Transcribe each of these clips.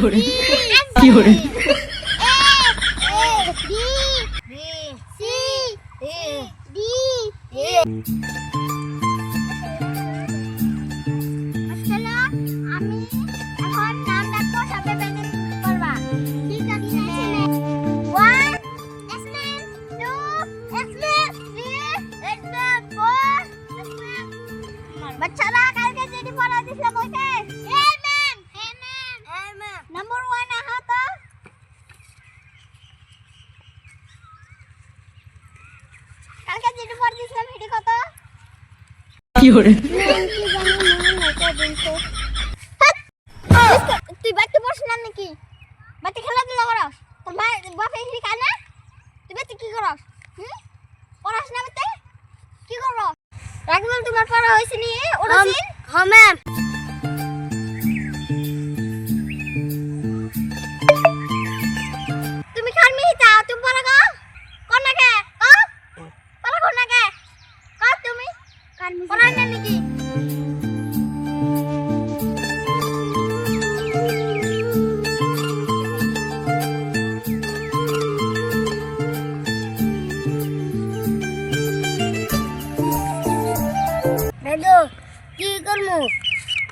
করে কি করে बच्चारा কালকে যেটি পড়া দিছিলাম ওইটা নাম্বার 1 আহা তো কালকে যেটি পড়া দিছিলাম এটি কত কি করে তুই বাইতে পড়ছ না নাকি বাইতে খেলাধুলা করস তোর ভাই বাপে হিড়ি খায় না তুই বাইতে কি করস পড়াস না বাইতে কি করস রাগবল তোমার পড়া হইছে নি ওরসিন হ্যাঁ ম্যাম তুমি খান মিহিতা তুমি পড়া গো কোন না কে পড়া কোন না কে তুমি কান পড়া না নাকি দাদু কি করমু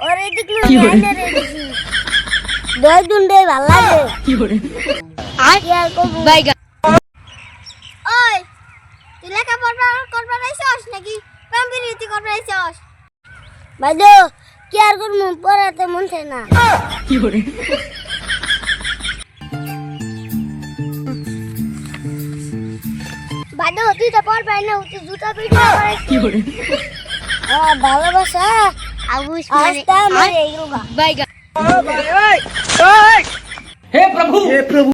ওরে দেখলু না রে দেখি দই দুন্ডে ভালো লাগে কি করে আর কি আর করব বাইগা ওই তুই লেখাপড়া করবার আইছস নাকি কম্পিউটার করবার আইছস দাদু কি আর করমু পড়াতে মন চায় না কি করে দাদু তুই তো পড়বাই না তুই জুতা পিটা করে কি করে ভালোবাসা আবুস মানে हे प्रभु